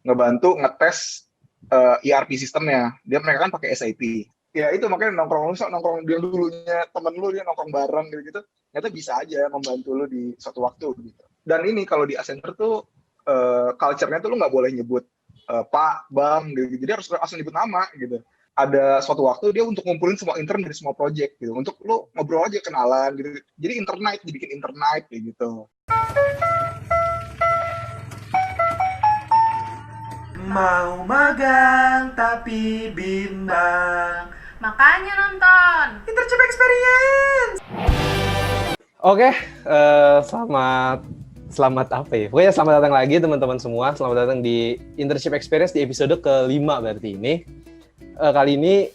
ngebantu ngetes ERP sistemnya. Mereka kan pakai SAP. Ya itu makanya nongkrong dia dulunya temen lu, dia nongkrong bareng gitu-gitu. Ternyata bisa aja membantu lu di suatu waktu gitu. Dan ini kalau di Accenture tuh culture-nya tuh lu nggak boleh nyebut Pak, Bang gitu. Jadi harus langsung nyebut nama gitu. Ada suatu waktu dia untuk ngumpulin semua intern dari semua project gitu. Untuk lu ngobrol aja, kenalan gitu. Jadi dibikin internight kayak gitu. Mau magang tapi bimbang, Makanya nonton. Internship Experience. Oke, selamat apa ya? Pokoknya selamat datang lagi teman-teman semua. Selamat datang di Internship Experience di episode ke-5 berarti ini. Kali ini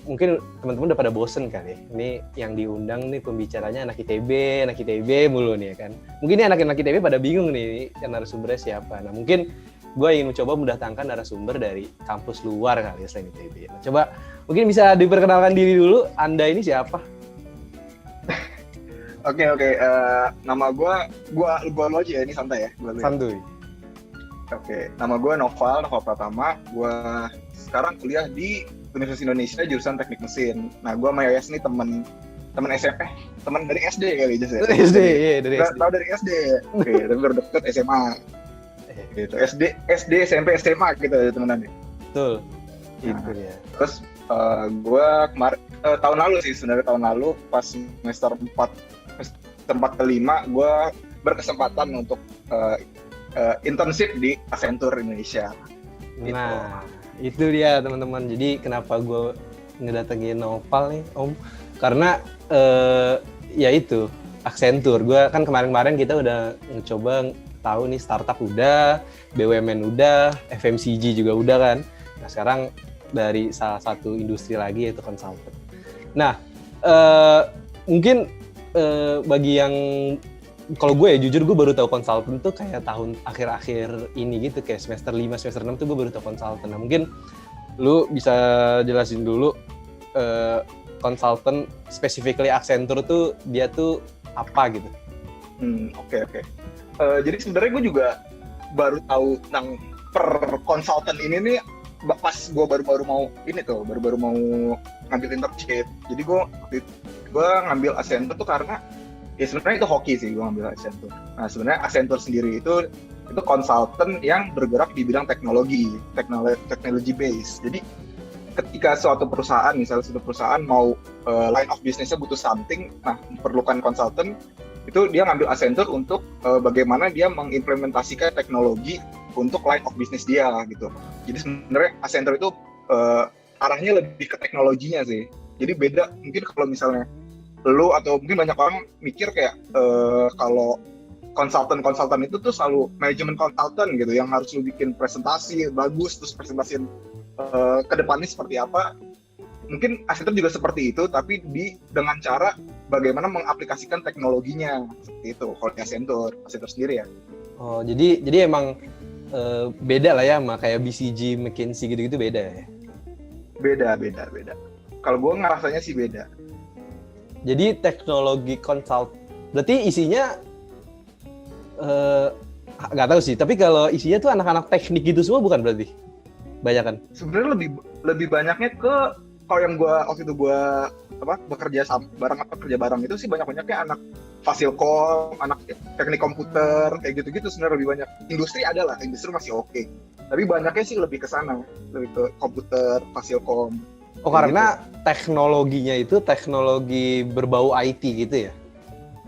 mungkin teman-teman udah pada bosen kali ya. Ini yang diundang nih pembicaranya anak ITB mulu nih ya kan. Mungkin ini anak-anak ITB pada bingung nih narasumbernya siapa. Nah mungkin gue ingin mencoba mendatangkan narasumber dari kampus luar kali ya selain ITB. Nah, coba mungkin bisa diperkenalkan diri dulu. Anda ini siapa? Oke. Nama gue aja ya, ini santai ya. Santuy. Oke, nama gue Noval Pratama. Gue sekarang kuliah di Universitas Indonesia jurusan Teknik Mesin. Nah, gue sama Yayas nih teman SMP, teman dari SD kali aja ya. Dari SD, iya dari SD. Tahu dari SD. Oke, tapi baru deket SMA. Gitu. SD, SMP, SMA gitu aja temenan. Betul. Nah, Itu dia. Terus gue kemarin tahun lalu pas semester 4 ke 5 gue berkesempatan untuk internship di Accenture Indonesia. Gitu. Nah, itu dia teman-teman. Jadi kenapa gue ngedatengin Noval nih, Om? Karena ya itu Accenture. Gue kan kemarin kita udah ngecoba tahu nih startup udah, BUMN udah, FMCG juga udah kan. Nah sekarang dari salah satu industri lagi yaitu consultant. Nah mungkin bagi yang kalau gue ya jujur gue baru tahu konsultan tuh kayak tahun akhir-akhir ini gitu, kayak semester 5, semester 6 tuh gue baru tahu konsultan. Nah mungkin lu bisa jelasin dulu konsultan specifically Accenture tuh dia tuh apa gitu. Oke. Jadi sebenarnya gue juga baru tahu tentang per konsultan ini nih pas gue baru mau ngambil internship. Jadi gue ngambil Accenture tuh karena ya sebenarnya itu hoki sih gue ngambil Accenture. Nah sebenarnya Accenture sendiri itu konsultan yang bergerak di bidang teknologi base. Jadi ketika suatu perusahaan mau line of business-nya butuh something, nah memerlukan konsultan, itu dia ngambil Accenture untuk bagaimana dia mengimplementasikan teknologi untuk line of business dia gitu. Jadi sebenarnya Accenture itu arahnya lebih ke teknologinya sih. Jadi beda mungkin kalau misalnya lu atau mungkin banyak orang mikir kayak kalau konsultan itu tuh selalu manajemen konsultan gitu yang harus lu bikin presentasi bagus, terus presentasiin ke depannya seperti apa. Mungkin Accenture juga seperti itu, tapi dengan cara bagaimana mengaplikasikan teknologinya seperti itu. Kalau di Accenture sendiri ya. Oh jadi emang beda lah ya sama kayak BCG, McKinsey gitu-gitu beda ya? Beda. Kalau gue ngerasanya sih beda. Jadi teknologi consult, berarti isinya nggak tahu sih. Tapi kalau isinya tuh anak-anak teknik gitu semua bukan berarti? Banyak kan? Sebenarnya lebih banyaknya ke kalau yang gue waktu itu gue kerja bareng itu sih banyaknya anak Fasilkom, anak teknik komputer kayak gitu sebenarnya lebih banyak. Industri masih oke. Tapi banyaknya sih lebih ke sana, lebih ke komputer, Fasilkom. Oh karena teknologinya itu teknologi berbau IT gitu ya?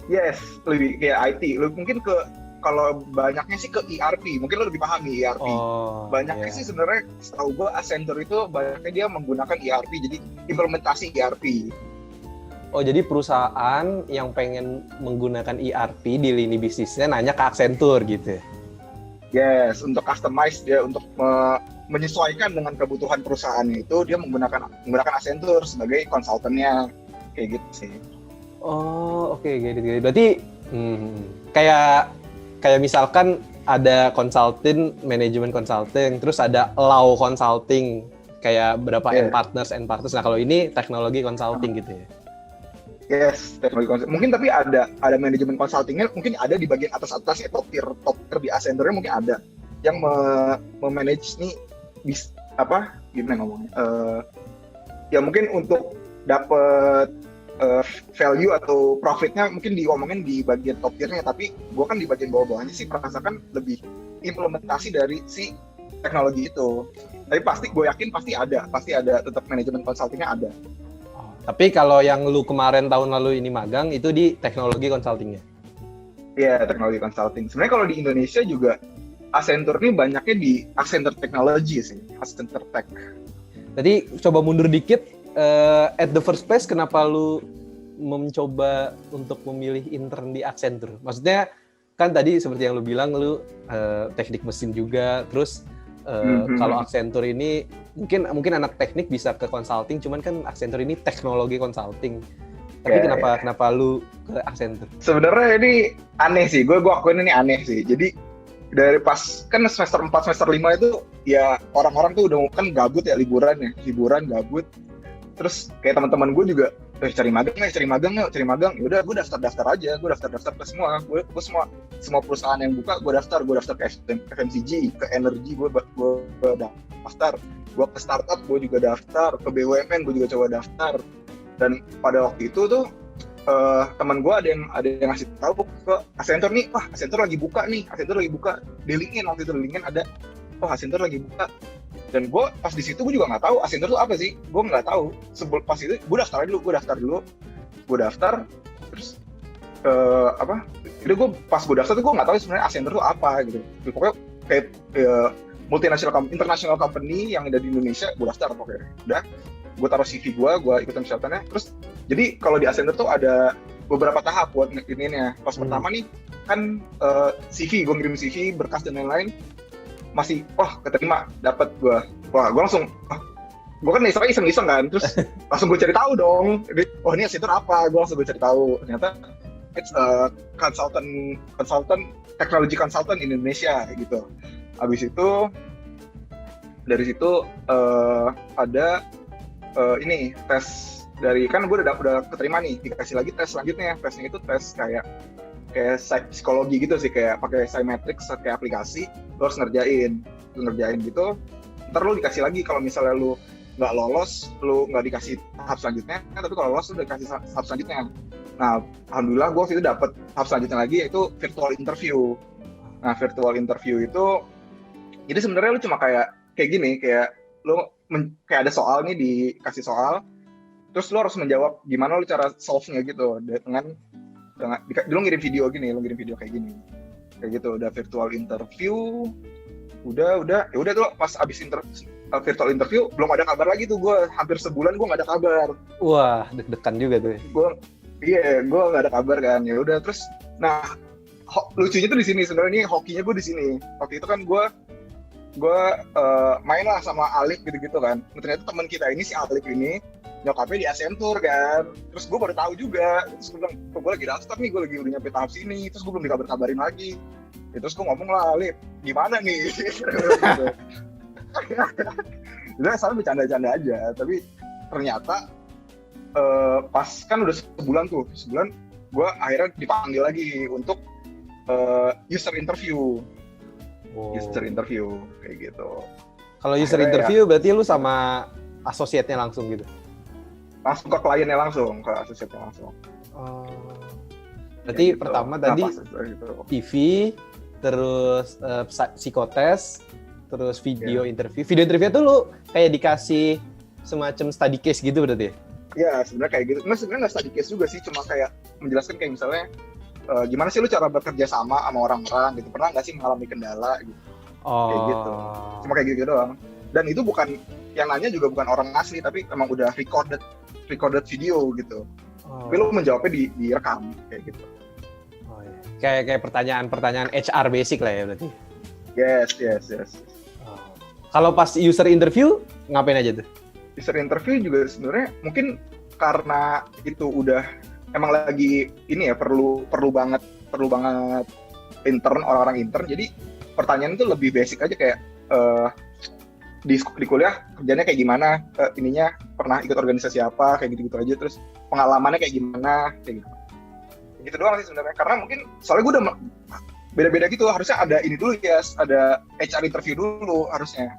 Yes, lebih kayak IT. Mungkin kalau banyaknya sih ke ERP. Mungkin lo lebih paham nih ERP. Banyaknya sih sebenarnya setahu gue Accenture itu banyaknya dia menggunakan ERP. Jadi implementasi ERP. Oh jadi perusahaan yang pengen menggunakan ERP di lini bisnisnya nanya ke Accenture gitu ya? Yes, untuk customize dia untuk menyesuaikan dengan kebutuhan perusahaannya itu dia menggunakan Accenture sebagai konsultannya kayak gitu sih. Oh oke, gitu. Berarti kayak misalkan ada consulting, manajemen consulting, terus ada law consulting, kayak berapa end partners. Nah kalau ini teknologi consulting gitu ya? Yes, teknologi consulting. Mungkin tapi ada manajemen consultingnya mungkin ada di bagian atas ya, top tier di Accenture-nya mungkin ada. yang memanage nih gimana ngomongnya, ya mungkin untuk dapet value atau profitnya mungkin diomongin di bagian top tiernya, tapi gue kan di bagian bawah-bawahnya sih merasakan lebih implementasi dari si teknologi itu. Tapi gue yakin pasti ada tetap manajemen consultingnya ada. Tapi kalau yang lu kemarin tahun lalu ini magang itu di teknologi consultingnya? Iya, teknologi consulting. Sebenarnya kalau di Indonesia juga Accenture ini banyaknya di Accenture Technology sih, Accenture Tech. Jadi coba mundur dikit, at the first place kenapa lu mencoba untuk memilih intern di Accenture? Maksudnya kan tadi seperti yang lu bilang, lu teknik mesin juga, terus kalau Accenture ini mungkin anak teknik bisa ke consulting, cuman kan Accenture ini teknologi consulting. Tapi kenapa lu ke Accenture? Sebenarnya ini aneh sih, gue akuin ini aneh sih. Jadi dari pas kan semester 4, semester 5 itu ya orang-orang tuh udah kan gabut ya, liburan gabut. Terus kayak teman-teman gue juga cari magang. Ya udah gue daftar aja, gue daftar ke semua. Gue semua perusahaan yang buka gue daftar ke FMCG, ke energi gue daftar. Gue ke startup gue juga daftar, ke BUMN gue juga coba daftar. Dan pada waktu itu tuh teman gue ada yang ngasih tahu ke Accenture nih, wah Accenture lagi buka di LinkedIn. Waktu itu di LinkedIn ada, wah Accenture lagi buka. Dan gue pas di situ gue juga nggak tahu Accenture itu apa sih, gue nggak tahu. Pas itu gue daftar terus jadi gue pas gue daftar tuh gue nggak tahu sebenarnya Accenture itu apa gitu. Pokoknya kayak international company yang ada di Indonesia, gue daftar pokoknya. Udah, gue taruh CV gue ikutan persyaratannya. Terus jadi kalau di Accenture tuh ada beberapa tahap buat ininya. Pas pertama nih kan CV, gue ngirim CV, berkas dan lain-lain, masih keterima, dapat gue langsung gue kan iseng kan, terus langsung gue cari tahu dong, ini Accenture apa, gue langsung cari tahu. Ternyata it's consultant technology consultant Indonesia gitu. Habis itu dari situ ada ini tes dari, kan gue udah keterima nih, dikasih lagi tes selanjutnya. Tesnya itu tes kayak psikologi gitu sih, kayak pakai Psymetrics kayak aplikasi, lo harus ngerjain gitu. Ntar lo dikasih lagi, kalau misalnya lo nggak lolos, lo nggak dikasih tahap selanjutnya, tapi kalau lolos lo udah dikasih tahap selanjutnya. Nah, alhamdulillah gue waktu itu dapet tahap selanjutnya lagi, yaitu virtual interview. Nah, virtual interview itu jadi sebenarnya lo cuma kayak gini, kayak lo kayak ada soal nih, dikasih soal, terus lo harus menjawab gimana lo cara solve-nya gitu, dengan lo ngirim video kayak gini gitu. Udah virtual interview, udah tuh pas abis virtual interview belum ada kabar lagi tuh. Gue hampir sebulan gue nggak ada kabar. Wah, deg-degan juga tuh. Gue nggak ada kabar kan. Ya udah, terus nah lucunya tuh di sini sebenarnya, hokinya gue di sini. Waktu itu kan gue main lah sama Alif gitu kan. Ternyata teman kita ini, si Alif ini nyokapnya di Accenture kan. Terus gue baru tahu juga. Terus gue bilang, gue lagi daftar nih, gue lagi udah nyampe tahap sini. Terus gue belum dikabarin lagi. Ya, terus gue ngomong lah, Alif, gimana nih? Udah, salah bercanda-canda aja. Tapi ternyata pas kan udah sebulan gue akhirnya dipanggil lagi untuk user interview. User interview kayak gitu. Kalau user interview berarti lu sama asosiatnya langsung gitu? Langsung ke kliennya langsung, ke asosiatnya langsung. Berarti gitu. pertama tadi gitu. TV, terus psikotes, terus video interview. Video interview tuh lu kayak dikasih semacam study case gitu berarti ya? Iya, sebenarnya kayak gitu. Sebenarnya nggak study case juga sih, cuma kayak menjelaskan kayak misalnya gimana sih lu cara bekerja sama orang-orang gitu. Pernah nggak sih mengalami kendala gitu? Kayak gitu. Cuma kayak gitu doang. Dan itu bukan, yang nanya juga bukan orang asli, tapi emang udah recorded video gitu. Tapi lu menjawabnya direkam kayak gitu. Kayak pertanyaan HR basic lah ya berarti. Yes. Kalau pas user interview ngapain aja tuh? User interview juga sebenarnya mungkin karena itu udah emang lagi ini ya, perlu banget orang-orang intern. Jadi pertanyaan itu lebih basic aja, kayak di kuliah kerjanya kayak gimana, ininya pernah ikut organisasi apa, kayak gitu-gitu aja. Terus pengalamannya kayak gimana, kayak gitu doang sih sebenarnya. Karena mungkin soalnya gue udah beda-beda gitu. Harusnya ada ini dulu ya, ada HR interview dulu harusnya.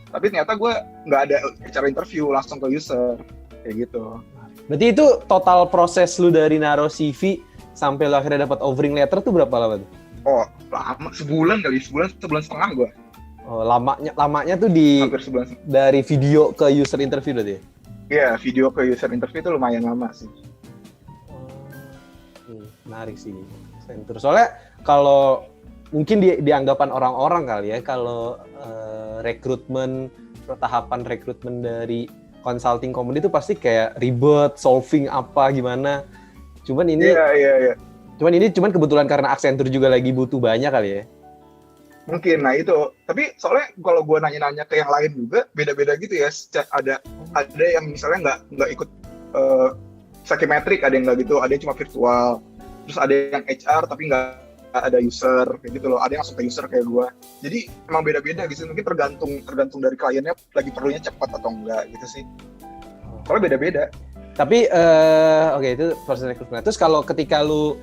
Tapi ternyata gue nggak ada HR interview, langsung ke user kayak gitu. Berarti itu total proses lu dari naruh CV sampai lu akhirnya dapat offering letter tuh berapa lama tuh? Oh lama, sebulan setengah gue. Oh, lamanya tuh di Hampir sebulan. dari video ke user interview berarti ya? Iya, video ke user interview itu lumayan lama sih. Menarik sih Accenture. Soalnya kalau mungkin di anggapan orang-orang kali ya, kalau tahapan rekrutmen dari consulting company itu pasti kayak ribet, solving apa gimana. Cuman ini Iya. Cuman kebetulan karena Accenture juga lagi butuh banyak kali ya. Mungkin, nah itu. Tapi soalnya kalau gue nanya-nanya ke yang lain juga beda-beda gitu ya. Ada yang misalnya nggak ikut psychometric, ada yang nggak gitu, ada yang cuma virtual. Terus ada yang HR tapi nggak ada user kayak gitu loh. Ada yang langsung ke user kayak gue. Jadi emang beda-beda gitu. Mungkin tergantung dari kliennya lagi perlunya cepat atau enggak gitu sih. Soalnya beda-beda. Tapi oke, itu proses rekrutmen. Terus kalau ketika lu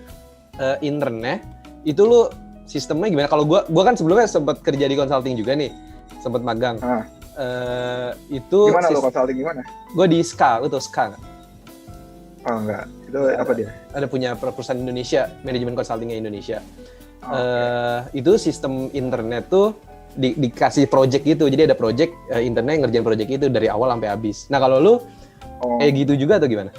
internnya, itu lu sistemnya gimana? Kalau gua kan sebelumnya sempat kerja di consulting juga nih, sempat magang. Itu gimana lo consulting gimana? Gue di SKA, lu tau SKA nggak? Oh enggak, itu apa dia? Ada punya perusahaan Indonesia, manajemen consultingnya Indonesia. Itu sistem internet tuh dikasih project gitu, jadi ada project internet yang ngerjain project itu dari awal sampai habis. Nah kalau lu kayak gitu juga atau gimana?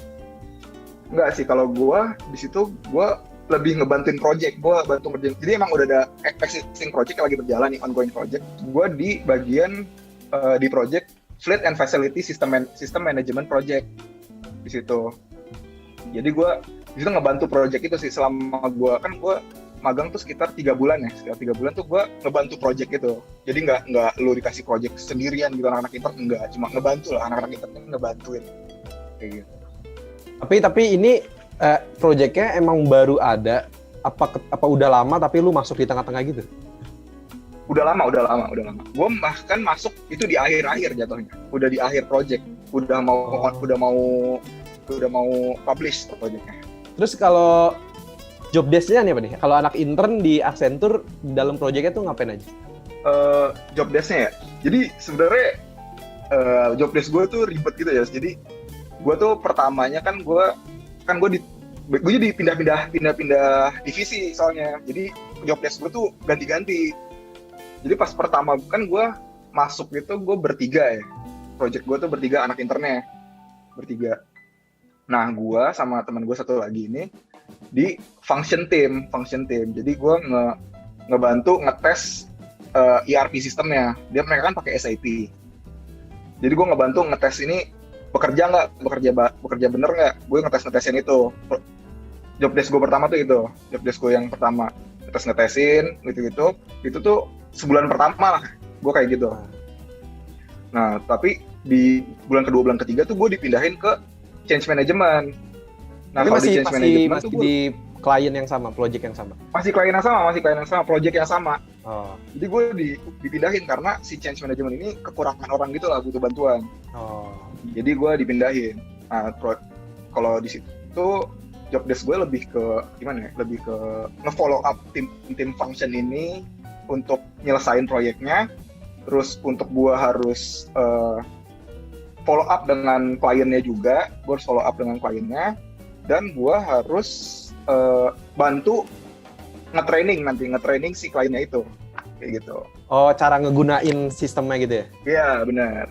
Enggak sih, kalau gua di situ gua lebih ngebantuin project, gue bantu ngerjain. Jadi emang udah ada existing project yang lagi berjalan nih, ongoing project. Gue di bagian di project Fleet and Facility System Management Project di situ. Jadi gue di situ ngebantu project itu sih selama gue magang tuh sekitar 3 bulan ya. Sekitar 3 bulan tuh gue ngebantu project itu. Jadi nggak lu dikasih project sendirian gitu anak-anak intern, enggak, cuma ngebantu lah, anak-anak intern ngebantuin kayak gitu. Tapi ini project-nya emang baru ada, apa udah lama tapi lu masuk di tengah-tengah gitu? Udah lama. Gue bahkan masuk itu di akhir-akhir jatuhnya. Udah di akhir project, udah mau publish project-nya. Terus kalau job desk-nya nih apa nih? Kalau anak intern di Accenture dalam project-nya tuh ngapain aja? Job desk-nya ya. Jadi sebenarnya job desk gue tuh ribet gitu ya. Jadi gue tuh pertamanya gue jadi pindah-pindah divisi soalnya. Jadi job desk gue tuh ganti-ganti. Jadi pas pertama kan gue masuk itu gue bertiga ya. Project gue tuh bertiga, anak internnya bertiga. Nah gue sama teman gue satu lagi ini di function team. Jadi gue ngebantu ngetes ERP sistemnya. Mereka kan pakai SAP. Jadi gue ngebantu ngetes ini bekerja bener nggak. Gue ngetesin itu. Job desk gue pertama tuh itu. Job desk gue yang pertama ngetesin gitu. Itu tuh sebulan pertama lah gue kayak gitu. Nah tapi di bulan kedua, bulan ketiga tuh gue dipindahin ke change management. Nah kalau di change management tuh di klien yang sama, project yang sama. Masih klien yang sama, project yang sama. Oh. Jadi gue dipindahin karena si change management ini kekurangan orang gitu lah, butuh bantuan. Oh. Jadi gue dipindahin. Nah, kalau di situ job desk gue lebih ke gimana ya? Lebih ke nge-follow up tim function ini untuk nyelesain proyeknya. Terus untuk gue harus follow up dengan kliennya juga. Gue harus follow up dengan kliennya. Dan gue harus bantu nge-training si kliennya itu. Kayak gitu. Oh, cara ngegunain sistemnya gitu ya? Iya, benar.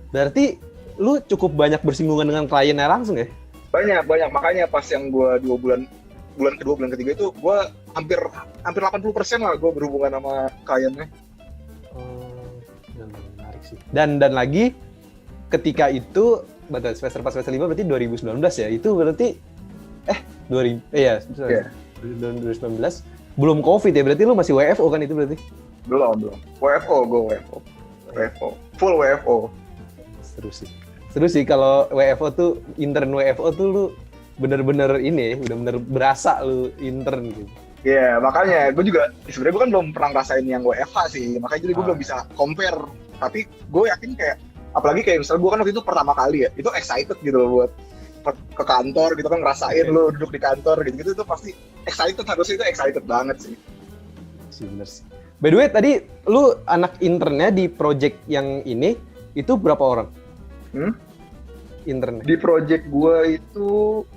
Berarti lu cukup banyak bersinggungan dengan kliennya langsung ya? Banyak. Makanya pas yang gue 2 bulan kedua, bulan ketiga itu gue hampir 80% lah gue berhubungan sama kliennya. Menarik sih. Dan lagi ketika itu semester 4 semester 5 berarti 2019 ya? Itu berarti 2019 belum COVID ya? Berarti lu masih WFO kan itu berarti? Belum. WFO. Full WFO. Seru sih kalau WFO tuh, intern WFO tuh lu bener-bener berasa lu intern gitu. Iya, makanya gue juga sebenarnya gue kan belum pernah ngerasain yang WFH sih, makanya jadi gue belum bisa compare. Tapi gue yakin kayak, apalagi kayak misalnya gue kan waktu itu pertama kali ya, itu excited gitu loh buat ke kantor gitu kan, ngerasain lu duduk di kantor gitu-gitu, itu pasti excited, harusnya itu excited banget sih. Bener sih. By the way, tadi lu anak internnya di project yang ini itu berapa orang? Internnya? Di project gue itu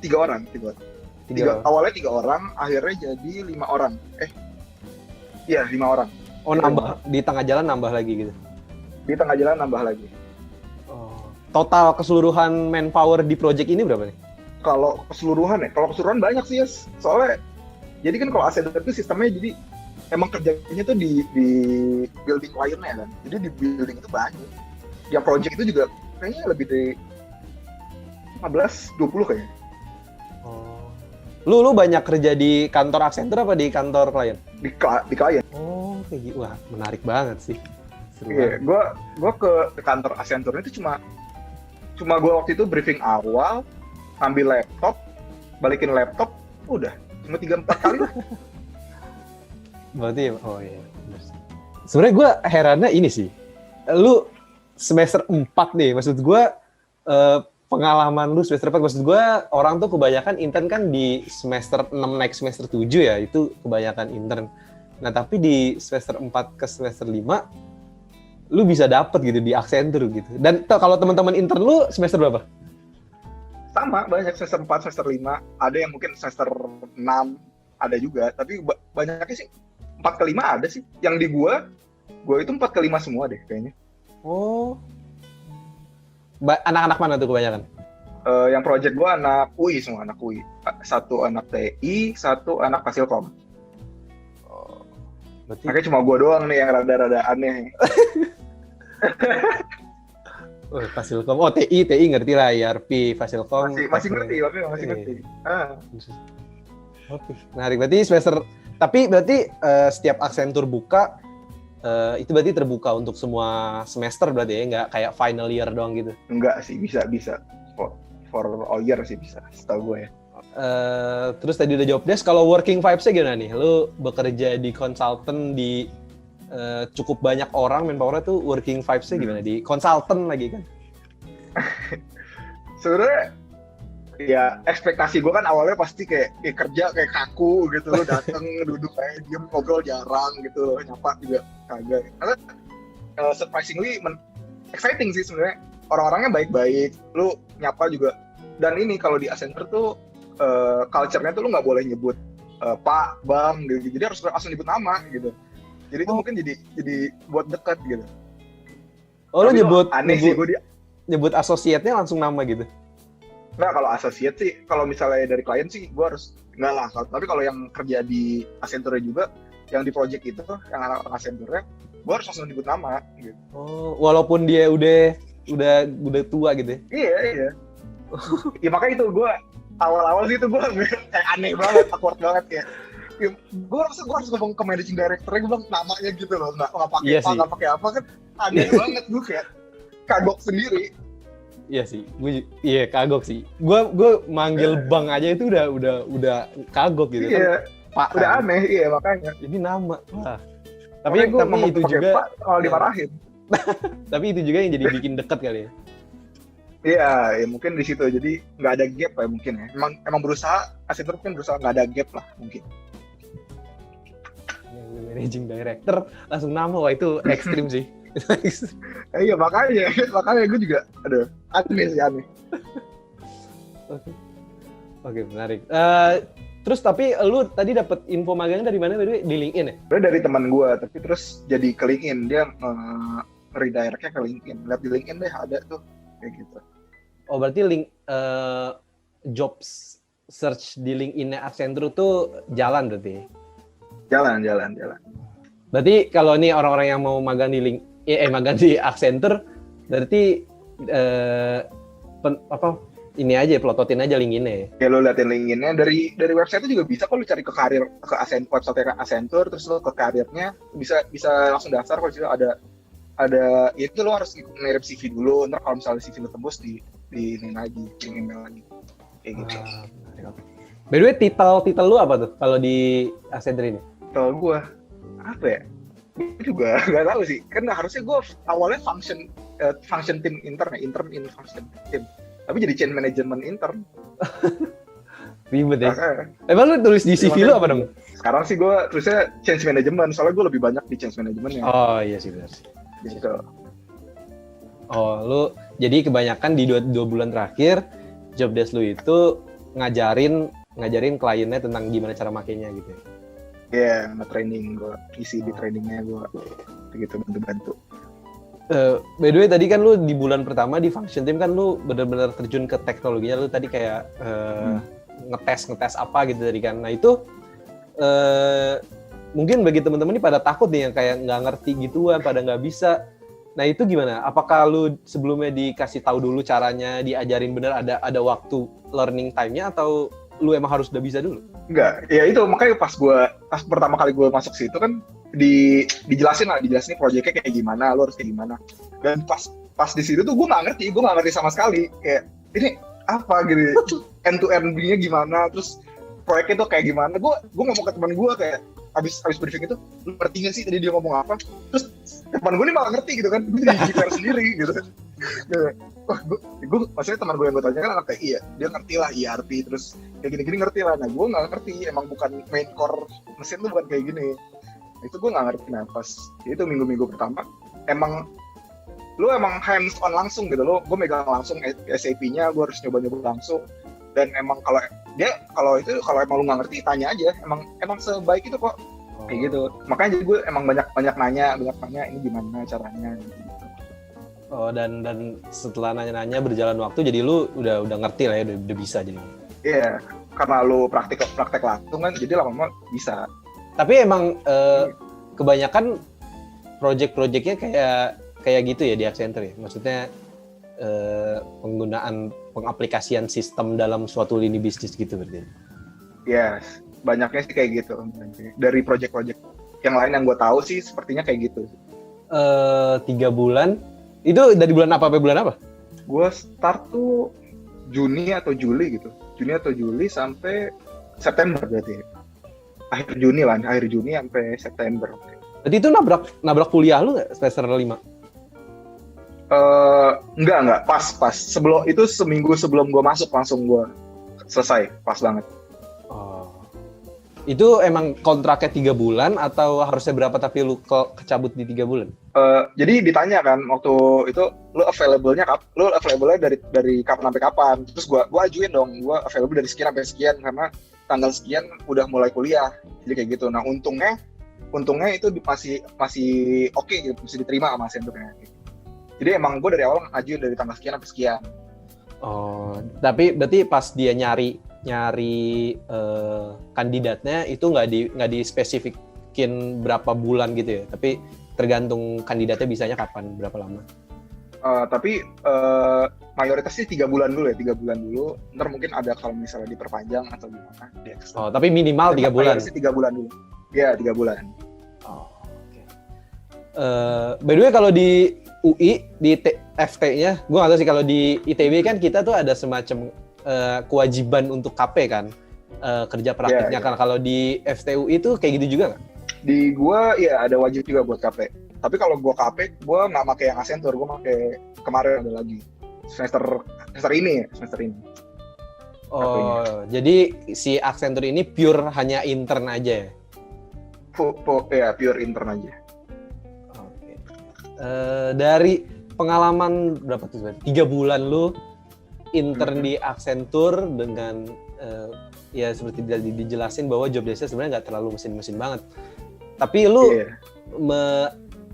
3 orang. Tiga. Awalnya 3 orang, akhirnya jadi 5 orang. Iya 5 orang. Oh, nambah di tengah jalan nambah lagi gitu. Di tengah jalan nambah lagi. Oh. Total keseluruhan manpower di project ini berapa nih? Kalau keseluruhan banyak sih, Yes. Soalnya jadi kan kalau Ascender itu sistemnya jadi emang kerjanya tuh di building kliennya kan. Jadi di building itu banyak. Yang project itu juga kayaknya lebih dari 15-20 kayaknya. Oh. Lu banyak kerja di kantor Accenture apa di kantor klien? Di klien. Oh, kayak gitu. Wah, menarik banget sih. Seru Iya, banget. gua ke kantor Accenture itu cuma gua waktu itu briefing awal, ambil laptop, balikin laptop, udah. Cuma 3-4 kali lah. Berarti, oh iya. Bener sih. Sebenarnya gue herannya ini sih. Lu semester 4 nih, maksud gue pengalaman lu semester 4, maksud gue orang tuh kebanyakan intern kan di semester 6 naik semester 7 ya, itu kebanyakan intern. Nah tapi di semester 4 ke semester 5, lu bisa dapet gitu di Accenture gitu. Dan kalau teman-teman intern lu semester berapa? Sama, banyak semester 4, semester 5, ada yang mungkin semester 6, ada juga, tapi banyaknya sih 4 ke 5 ada sih. Yang di gua itu 4 ke 5 semua deh kayaknya. Oh. Anak-anak mana tuh kebanyakan? Yang project gua anak UI semua, anak UI. Satu anak TI, satu anak Fasilkom. Oh. Berarti Makanya cuma gua doang nih yang rada-rada aneh. oh, Fasilkom. Oh, TI ngerti lah, ERP, Fasilkom. Masih ngerti, masih ngerti. Oke, menarik. Berarti berarti setiap Accenture buka, itu berarti terbuka untuk semua semester berarti ya, nggak kayak final year doang gitu? Enggak sih, bisa. For all year sih bisa, setahu gue ya. Terus tadi udah jawab Des, kalau working vibes-nya gimana nih? Lu bekerja di consultant di cukup banyak orang, manpower-nya tuh working vibes-nya gimana? Di consultant lagi kan? Sebenarnya ya ekspektasi gue kan awalnya pasti kayak kerja kayak kaku gitu, lo dateng duduk kayak diem, ngobrol jarang gitu, nyapa juga kagak. Karena surprisingly exciting sih sebenarnya, orang-orangnya baik-baik, lu nyapa juga. Dan ini kalau di Accenture tuh culture-nya tuh lu nggak boleh nyebut Pak, Bang gitu, jadi harus langsung nyebut nama gitu. Jadi itu mungkin jadi buat dekat gitu. Oh, lu aneh sih gue nyebut associate-nya langsung nama gitu? Nah, kalau associate sih, kalau misalnya dari klien sih, gue harus enggak lah. Tapi kalau yang kerja di Accenture juga, yang di project itu, yang anak-anak Accenture, gue harus langsung nyebut nama. Gitu. Oh, walaupun dia udah tua gitu ya? Iya. Ya makanya itu gue awal-awal sih itu gue kayak aneh banget, awkward banget kayak. Ya, gue harus ngomong ke managing director-nya, gue bilang namanya gitu loh, nggak pakai nggak pakai apa kan, aneh banget gue kayak kagok sendiri. Iya sih, gue kagok sih. Gue manggil bang aja itu udah kagok gitu Iya, kan. Pak. Udah aneh, iya makanya. Ini nama. Wah. Tapi itu juga Pak, kalau dimarahin. Tapi itu juga yang jadi bikin deket kali ya. Iya, ya mungkin di situ. Jadi nggak ada gap ya mungkin ya. Emang berusaha, Accenture mungkin berusaha nggak ada gap lah mungkin. Yang managing director langsung nama, wah itu ekstrim sih. Iya makanya gue juga, aduh, aneh. Oke, menarik. Terus tapi lu tadi dapat info magangnya dari mana? Di LinkedIn ya? Udah dari teman gue, tapi terus jadi ke LinkedIn, dia redirect-nya ke LinkedIn. Lihat di LinkedIn deh ada tuh kayak gitu. Oh berarti jobs search di LinkedIn Accenture tuh jalan berarti? Jalan. Berarti kalau nih orang-orang yang mau magang di magang di Accenture, berarti ini aja, pelototin aja LinkedIn-nya ya? Ya lo liatin LinkedIn-nya, dari website itu juga bisa kok, lo cari ke karir, ke website Accenture, terus lo ke karirnya, bisa langsung daftar. Kalau situ ada itu lo harus ngirim CV dulu, ntar kalau misalnya CV lo tembus di email lagi, kayak gitu. By the way, titel lu apa tuh kalau di Accenture ini? Kalau gue, apa ya? Gue juga nggak tahu sih, kan harusnya gue awalnya function team intern in function team, tapi jadi change management intern. Ribet ya. Makanya, Emang lu tulis di CV lu apa dong? sekarang sih gue tulisnya change management, soalnya gue lebih banyak di change management ya. Oh iya sih benar. Gitu. Oh, lu jadi kebanyakan di dua bulan terakhir job desk lu itu ngajarin kliennya tentang gimana cara makainya gitu. Iya, nge-training gue, isi di trainingnya gue, gitu bantu-bantu. By the way tadi kan lu di bulan pertama di function team kan lu benar-benar terjun ke teknologinya, lu tadi kayak ngetes apa gitu tadi kan. Nah itu mungkin bagi teman-teman ini pada takut nih yang kayak nggak ngerti gituan, pada nggak bisa. Nah itu gimana? Apakah lu sebelumnya dikasih tahu dulu caranya, diajarin bener ada waktu learning time-nya atau lu emang harus udah bisa dulu? Enggak, ya itu makanya pas pertama kali gue masuk situ kan dijelasin proyeknya kayak gimana, lu harus kayak gimana. Dan pas di situ tuh gue nggak ngerti sama sekali. Kayak ini apa gitu, end to end-nya gimana, terus proyeknya tuh kayak gimana. Gue ngomong ke teman gue kayak abis briefing itu, lu ngerti nggak sih tadi dia ngomong apa? Terus teman gue ini malah ngerti gitu kan, gue jadi GPR sendiri gitu. Wah, gue maksudnya teman gue yang gue tanya kan anak TI ya, dia ngerti lah ERP, terus kayak gini-gini ngerti lah. Nah gue nggak ngerti, emang bukan main core mesin tuh bukan kayak gini. Nah, itu gue nggak ngerti. Nah pas itu minggu-minggu pertama emang hands on langsung gitu loh, gue megang langsung SAP-nya, gue harus nyoba langsung. Dan emang kalau emang lu nggak ngerti tanya aja, emang sebaik itu kok kayak gitu. Makanya jadi gue emang banyak nanya ini gimana caranya gitu. Oh dan setelah nanya-nanya berjalan waktu jadi lu udah ngerti lah ya, udah bisa jadi. Iya, karena lu praktek langsung kan, jadi lama-lama bisa. Tapi emang kebanyakan project-projectnya kayak gitu ya di Accenture ya. Maksudnya penggunaan pengaplikasian sistem dalam suatu lini bisnis gitu berarti. Ya, banyaknya sih kayak gitu. Dari project-project yang lain yang gue tahu sih sepertinya kayak gitu. 3 bulan. Itu dari bulan apa sampai bulan apa? Gue start tuh Juni atau Juli gitu. Juni atau Juli sampai September berarti. Akhir Juni sampai September. Berarti itu nabrak kuliah lu nggak semester 5? Enggak, pas. Sebelum seminggu sebelum gue masuk langsung gue selesai, pas banget. Oh. Itu emang kontraknya 3 bulan atau harusnya berapa tapi lu kecabut di 3 bulan? Jadi ditanya kan waktu itu lu available-nya dari kapan sampai kapan. Terus gue ajuin dong, gue available dari sekian sampai sekian karena tanggal sekian udah mulai kuliah. Jadi kayak gitu. Nah, untungnya itu masih oke gitu, bisa diterima sama Accenture-nya. Jadi emang gue dari awal ngajuin dari tanggal sekian sampai sekian. Oh, tapi berarti pas dia nyari kandidatnya itu nggak dispesifikin berapa bulan gitu ya, tapi tergantung kandidatnya bisanya kapan, berapa lama. Tapi mayoritasnya 3 bulan dulu ya, 3 bulan dulu. Ntar mungkin ada kalau misalnya diperpanjang atau gimana. Oh, tapi minimal 3 bulan. Mayoritasnya 3 bulan dulu. Ya, 3 bulan. Oh, oke. By the way kalau di UI, di FT-nya, gue nggak tahu sih kalau di ITB kan kita tuh ada semacam kewajiban untuk KP kan, kerja praktiknya kan. Kalau di FTUI itu kayak gitu juga nggak? Di gua ya ada wajib juga buat KP. Tapi kalau gua KP, gua nggak pakai yang Accenture, gua pakai kemarin ada lagi semester ini. Oh, KP-nya. Jadi si Accenture ini pure hanya intern aja ya? Ya, pure intern aja. Oke. Dari pengalaman berapa tuh? 3 bulan lu intern di Accenture dengan ya seperti dijelasin bahwa job desk-nya sebenarnya nggak terlalu mesin-mesin banget. Tapi lu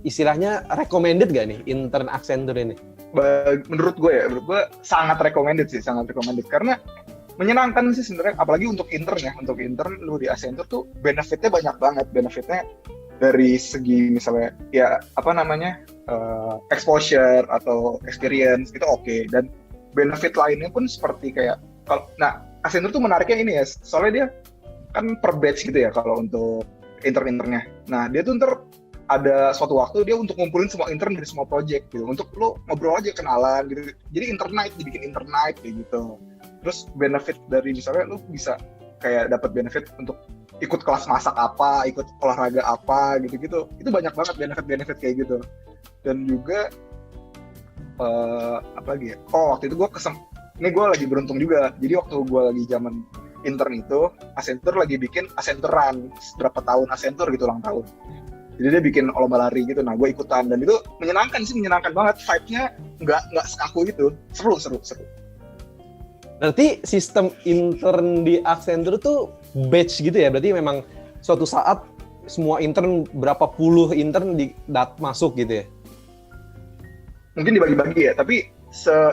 istilahnya recommended gak nih intern Accenture ini? Menurut gue sangat recommended karena menyenangkan sih sebenarnya, apalagi untuk intern ya. Untuk intern lu di Accenture tuh benefitnya banyak banget. Benefitnya dari segi misalnya ya exposure atau experience itu oke. Dan benefit lainnya pun seperti kayak Accenture tuh menariknya ini ya, soalnya dia kan per batch gitu ya kalau untuk intern-internnya. Nah, dia tuh ntar ada suatu waktu dia untuk ngumpulin semua intern dari semua project gitu, untuk lo ngobrol aja, kenalan gitu. Jadi dibikin intern night kayak gitu. Terus benefit dari misalnya lo bisa kayak dapat benefit untuk ikut kelas masak apa, ikut olahraga apa gitu-gitu. Itu banyak banget benefit kayak gitu. Dan juga apa lagi ya? Oh, waktu itu ini gue lagi beruntung juga. Jadi waktu gue lagi zaman intern itu Accenture lagi bikin Accenture Run berapa tahun Accenture gitu ulang tahun. Jadi dia bikin lomba lari gitu. Nah, gue ikutan dan itu menyenangkan banget. Vibe-nya nggak sekaku gitu. Seru. Berarti sistem intern di Accenture tuh batch gitu ya? Berarti memang suatu saat semua intern, berapa puluh intern masuk gitu ya? Mungkin dibagi-bagi ya, tapi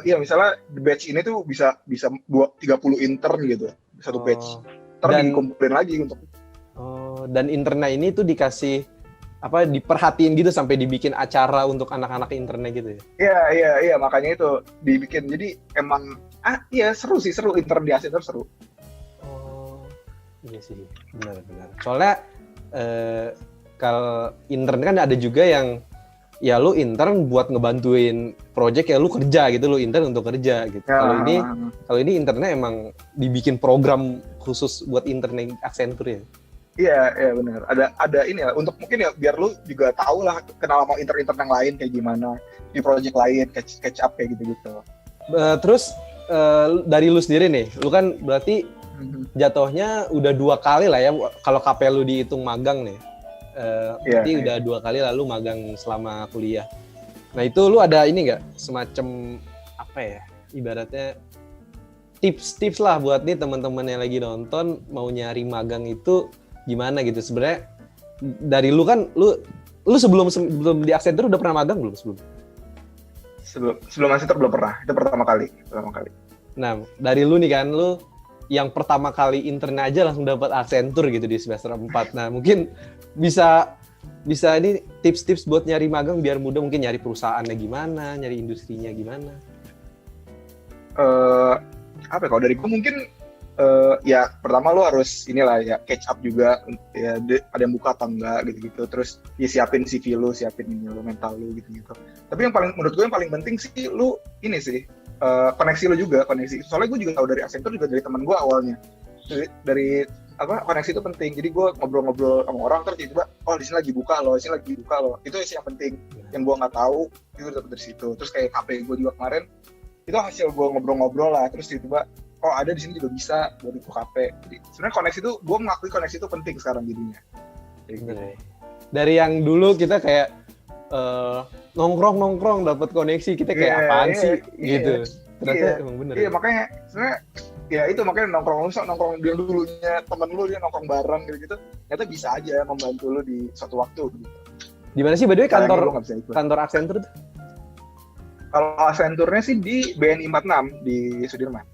misalnya di batch ini tuh bisa 30 intern gitu. Satu batch. Ntar dikumpulin lagi untuk dan internnya ini tuh dikasih diperhatiin gitu sampai dibikin acara untuk anak-anak internnya gitu ya? Iya, makanya itu dibikin. Jadi emang seru intern di Accenture seru. Oh, iya sih, benar. Soalnya kalau intern kan ada juga yang ya lu intern buat ngebantuin project ya lu kerja gitu, lu intern untuk kerja gitu. Ya. Kalau ini internnya emang dibikin program khusus buat intern Accenture ya? Iya benar. Ada ini ya untuk mungkin ya biar lu juga tahu lah kenal sama intern yang lain kayak gimana di project lain catch up kayak gitu. Terus dari lu sendiri nih, lu kan berarti jatuhnya udah 2 kali lah ya kalau KP lu dihitung magang nih. Berarti udah 2 kali lalu magang selama kuliah. Nah itu lu ada ini nggak semacam ibaratnya tips lah buat nih teman-teman yang lagi nonton mau nyari magang itu gimana gitu. Sebenarnya dari lu kan lu sebelum di Accenture udah pernah magang belum sebelum Accenture belum pernah, itu pertama kali. Nah dari lu nih kan, lu yang pertama kali intern aja langsung dapat Accenture gitu di semester 4. Nah mungkin bisa ini tips-tips buat nyari magang biar mudah, mungkin nyari perusahaannya gimana, nyari industrinya gimana. Kalau dari gue mungkin ya pertama lo harus inilah ya catch up juga ya, ada yang buka atau enggak gitu terus ya siapin CV lo, siapin ini lo, mental lo gitu tapi yang menurut gue yang paling penting sih lo ini sih koneksi lo juga, soalnya gue juga tahu dari Accenture juga dari teman gue awalnya dari koneksi itu penting. Jadi gue ngobrol-ngobrol sama orang terus tiba-tiba di sini lagi buka lo, itu sih yang penting yang gue nggak tahu itu dapet dari situ. Terus kayak KP gue juga kemarin itu hasil gue ngobrol-ngobrol lah, terus tiba-tiba ada di sini juga bisa buat itu KP. Jadi sebenarnya koneksi itu, gue mengakui koneksi itu penting sekarang jadinya. Gitu. Dari yang dulu kita kayak nongkrong dapat koneksi, kita kayak apaan sih gitu. Ternyata emang bener. Iya, makanya sebenarnya ya itu makanya nongkrong dia dulunya temen lu dia nongkrong bareng gitu. Ternyata bisa aja membantu lu di suatu waktu gitu. Di mana sih by the way kantor Accenture tuh? Kalau Accenture-nya sih di BNI 46 di Sudirman.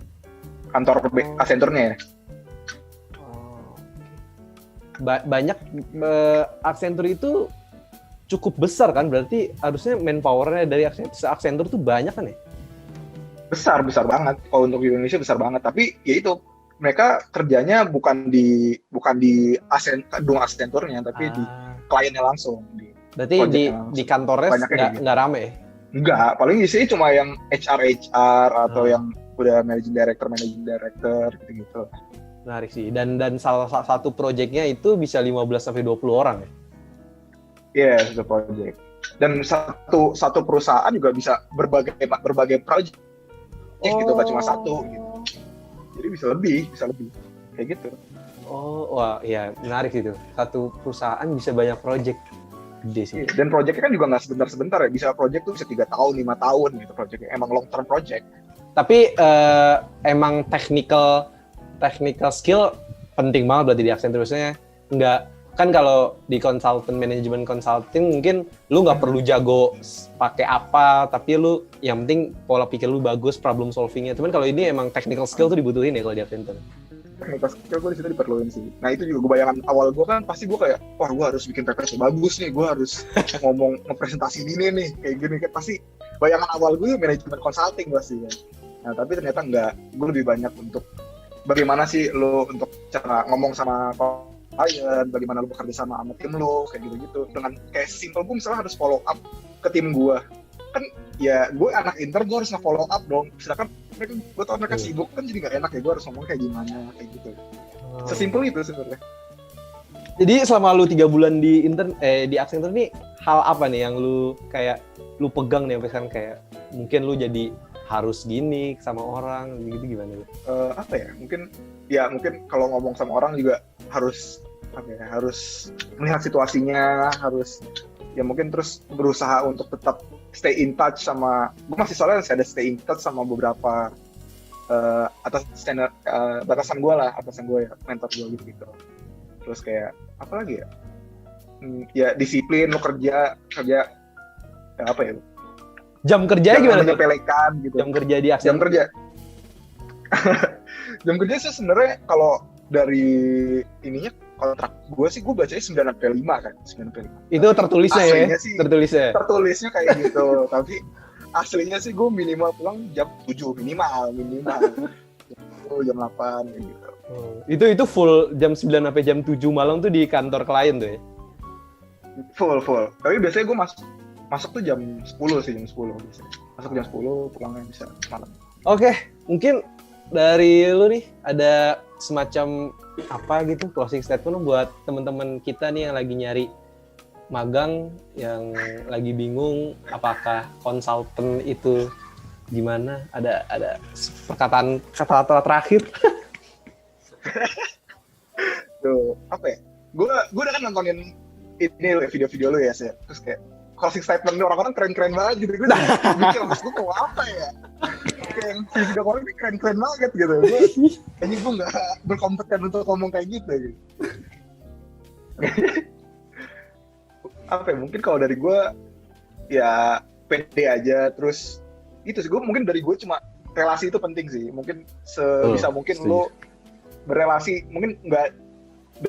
Kantor Accenture-nya ya. Banyak Accenture itu cukup besar kan, berarti harusnya manpower-nya dari Accenture tuh banyak kan ya? Besar banget. Kalau untuk Indonesia besar banget. Tapi ya itu mereka kerjanya bukan di gedung Accenture-nya, tapi di kliennya langsung. Berarti di kantornya nggak rame ya? Enggak, paling di sini cuma yang HR atau yang udah managing director gitu. Menarik sih. Dan salah satu proyeknya itu bisa 15-20 orang ya? Iya, satu proyek. Dan satu perusahaan juga bisa berbagai proyek gitu, gak cuma satu gitu. Jadi bisa lebih kayak gitu. Wah, iya menarik itu. Satu perusahaan bisa banyak proyek. Gede sih. Dan proyeknya kan juga nggak sebentar ya, bisa proyek tuh bisa 3 tahun, 5 tahun gitu proyeknya. Emang long term project. Tapi emang technical skill penting banget berarti di Accenture. Terusnya nggak, kan kalau di manajemen consulting mungkin lu nggak perlu jago pakai apa, tapi lu yang penting pola pikir lu bagus, problem solvingnya. Cuman kalau ini emang technical skill tuh dibutuhin ya kalau di Accenture. Technical skill gue di situ diperluin sih. Nah itu juga gue bayangan awal gue kan pasti gue kayak gue harus bikin presentation bagus nih, gue harus ngomong ngepresentasi ini nih kayak gini kan, pasti bayangan awal gue manajemen consulting pasti ya. Nah tapi ternyata enggak, gue lebih banyak untuk bagaimana sih lo untuk cara ngomong sama klien, bagaimana lo bekerja sama tim lo kayak gitu-gitu. Dengan kayak simple gue misalnya harus follow up ke tim gue kan, ya gue anak intern gue harus nge-follow up dong, sedangkan gue tau mereka sibuk kan, jadi nggak enak ya gue harus ngomong kayak gimana kayak gitu. Sesimpel itu sebenarnya. Jadi selama lu 3 bulan di Accenture nih, hal apa nih yang lu kayak lu pegang nih sampai sekarang, kayak mungkin lu jadi harus gini sama orang gitu gimana? Apa ya? Mungkin kalau ngomong sama orang juga harus harus melihat situasinya, harus ya mungkin terus berusaha untuk tetap stay in touch sama, gue masih soalnya masih ada stay in touch sama beberapa atasan gue ya, mentor gue gitu. Terus kayak apa lagi ya? Ya disiplin, lo kerja ya apa ya? Jam kerjanya gimana? Menyepelekan gitu. Jam kerja di Aksen. Jam kerja. Jam kerja sih sebenarnya kalau dari ininya kontrak gue sih gue bacanya 9 sampai 5 kan, 9 sampai 5. Itu tertulisnya ya? Sih, tertulisnya kayak gitu, tapi aslinya sih gue minimal pulang jam 7 minimal. Jam 8 kayak gitu. Itu full jam 9 sampai jam 7 malam tuh di kantor klien tuh ya? Full. Tapi biasanya gue masuk tuh jam 10 sih, jam 10 biasanya. Masuk jam 10, pulangnya bisa malam. Oke, mungkin dari lu nih ada semacam apa gitu closing statement buat teman-teman kita nih yang lagi nyari magang, yang lagi bingung apakah konsultan itu gimana? Ada perkataan kata-kata terakhir? Tuh, apa ya? Gue udah kan nontonin ini video-video lu ya, sih. Terus kayak closing statement orang-orang keren-keren banget gitu. Gue mikir, mas gue mau apa ya? Kayak video call ini keren-keren banget gitu. Kayaknya gue nggak berkompeten untuk ngomong kayak gitu. Apa ya? Mungkin kalau dari gue ya pede aja. Terus itu sih, gue mungkin dari gue cuma relasi itu penting sih. Mungkin sebisa mungkin lo berelasi, mungkin nggak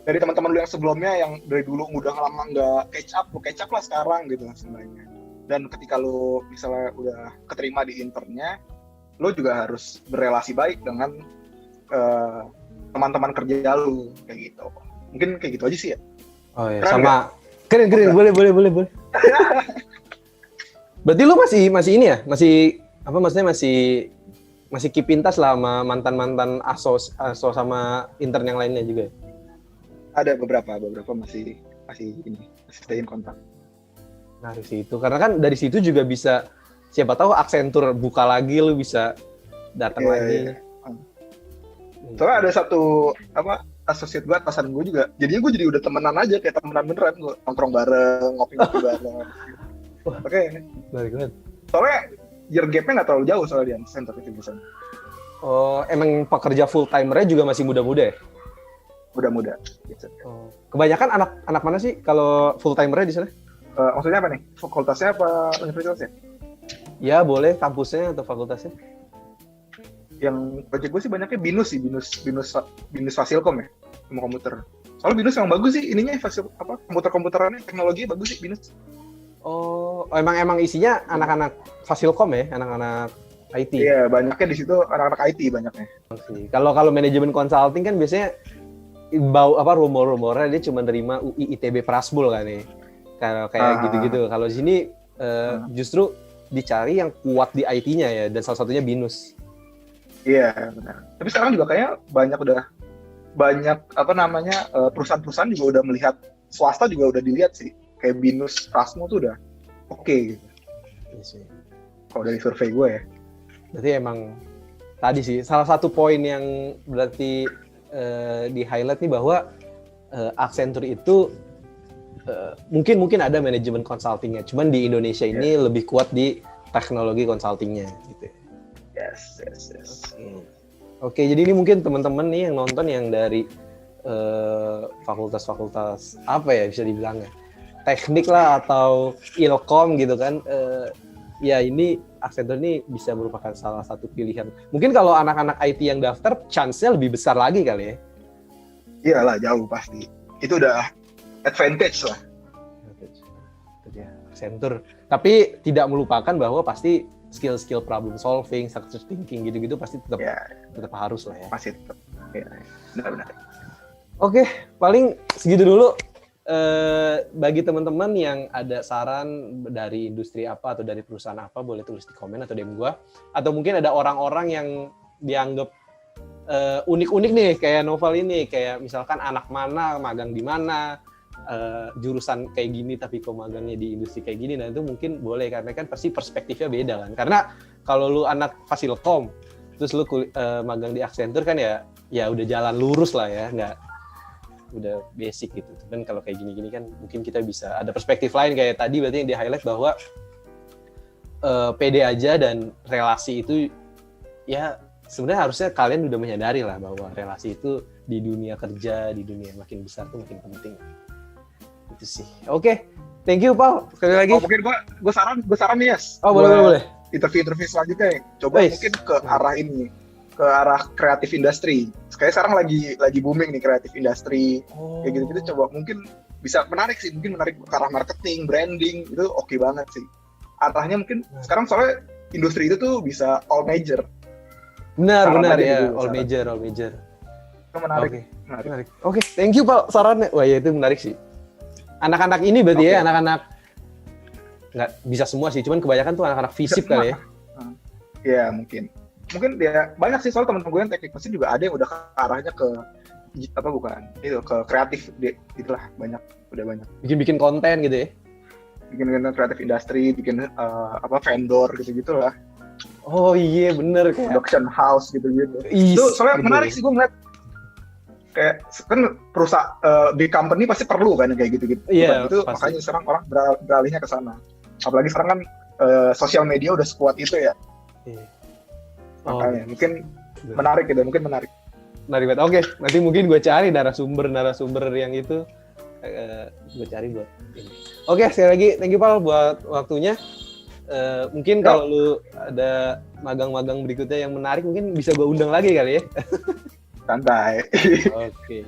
dari teman-teman lu yang sebelumnya yang dari dulu udah lama nggak catch up lah sekarang gitu sebenarnya. Dan ketika lu misalnya udah keterima di internnya, lu juga harus berelasi baik dengan teman-teman kerja lu kayak gitu. Mungkin kayak gitu aja sih ya. Oh ya, keren sama keren boleh. Berarti lu masih ini ya? Masih apa maksudnya masih keep in touch lah sama mantan aso sama intern yang lainnya juga. Ada beberapa masih stay in kontak. Nah, dari situ karena kan dari situ juga bisa siapa tahu Accenture buka lagi, lu bisa datang lagi. Yeah. Soalnya ada satu associate gue, atasan gue juga. Jadinya gue jadi udah temenan aja, kayak temenan beneran, gue nongkrong bareng, ngopi-ngopi bareng. Oke. Menarik banget. Soalnya year gap-nya nggak terlalu jauh soalnya di Accenture itu biasanya. Oh, emang pekerja full timer-nya juga masih muda-muda ya? Muda-muda. Gitu. Oh. Kebanyakan anak mana sih kalau full timer-nya di sana? Maksudnya apa nih? Fakultasnya apa universitasnya? Ya, boleh kampusnya atau fakultasnya. Yang project gue sih banyaknya binus Fasilkom ya, ilmu komputer. Soalnya binus yang bagus sih ininya komputer-komputerannya, teknologi bagus sih binus. Oh, emang isinya anak-anak Fasilkom ya, anak-anak IT. Iya, banyaknya di situ anak-anak IT banyaknya. Kalau manajemen consulting kan biasanya rumor-rumornya dia cuma nerima UI ITB Prasmul kan nih. Kalau kayak gitu-gitu. Kalau di sini justru dicari yang kuat di IT-nya ya, dan salah satunya binus. Iya, benar. Tapi sekarang juga kayaknya banyak perusahaan-perusahaan juga udah melihat, swasta juga udah dilihat sih. Kayak binus Prasmul tuh udah oke gitu. Iya sih. Kalau dari survei gue ya. Berarti emang tadi sih salah satu poin yang berarti di highlight nih bahwa Accenture itu mungkin ada manajemen consultingnya, cuman di Indonesia ini lebih kuat di teknologi consultingnya gitu. Yes. Oke, jadi ini mungkin teman-teman nih yang nonton yang dari fakultas apa ya bisa dibilangnya teknik lah atau ilkom gitu kan, ya ini Accenture ini bisa merupakan salah satu pilihan. Mungkin kalau anak-anak IT yang daftar, chance-nya lebih besar lagi kali ya? Iyalah, jauh pasti. Itu udah advantage lah. Itu dia, Accenture. Tapi tidak melupakan bahwa pasti skill-skill problem solving, success thinking gitu-gitu pasti tetap harus lah ya. Pasti tetap. Ya, benar-benar. Oke, paling segitu dulu. Bagi teman-teman yang ada saran dari industri apa atau dari perusahaan apa, boleh tulis di komen atau DM gua. Atau mungkin ada orang-orang yang dianggap unik-unik nih kayak Noval ini, kayak misalkan anak mana, magang di mana, jurusan kayak gini tapi kok magangnya di industri kayak gini. Nah itu mungkin boleh, karena kan pasti perspektifnya beda kan. Karena kalau lu anak Fasilkom, terus lu magang di Accenture kan ya udah jalan lurus lah ya, nggak udah basic gitu. Dan kalau kayak gini-gini kan mungkin kita bisa ada perspektif lain kayak tadi berarti yang di highlight bahwa pede aja dan relasi itu ya sebenarnya harusnya kalian udah menyadari lah bahwa relasi itu di dunia kerja, di dunia makin besar tuh makin penting. Itu sih. Oke. Thank you, Paul. Sekali lagi. Oh, mungkin gue saran nih, Yes. Oh, boleh. Interview selanjutnya, coba Weiss. mungkin ke arah ini, ke arah kreatif industri. Kayaknya sekarang lagi booming nih kreatif industri. Kayak gitu-gitu coba mungkin bisa menarik sih, mungkin menarik ke arah marketing, branding, itu oke banget sih. Arahnya mungkin sekarang soalnya industri itu tuh bisa all major. Benar Saran aja ya, dulu, all saran. major. Itu menarik. Oke. Menarik. Menarik. Oke, thank you Pak sarannya. Wah, ya itu menarik sih. Anak-anak ini berarti Oke. ya, anak-anak nggak bisa semua sih, cuman kebanyakan tuh anak-anak fisip Semua. kali ya. Ya mungkin dia banyak sih, soal teman-teman gue yang teknik mesin juga ada yang udah ke arahnya ke apa bukan itu ke kreatif itulah, udah banyak Bikin konten gitu ya. bikin kreatif industri, bikin vendor gitu lah, Oh iya, bener kayak. production house gitu Is, itu soalnya gitu. menarik sih gue ngeliat kayak kan perusahaan big company pasti perlu kan yang kayak gitu Iya, itu pasti. makanya sekarang orang beralihnya ke sana, apalagi sekarang kan sosial media udah sekuat itu ya, Iya. makanya mungkin Bener. menarik gitu, mungkin menarik. Menarik banget. Oke, nanti mungkin gue cari narasumber yang itu gue cari buat ini. Oke, sekali lagi thank you Pal buat waktunya. Mungkin kalau lu ada magang-magang berikutnya yang menarik mungkin bisa gue undang lagi kali ya. Santai. Oke.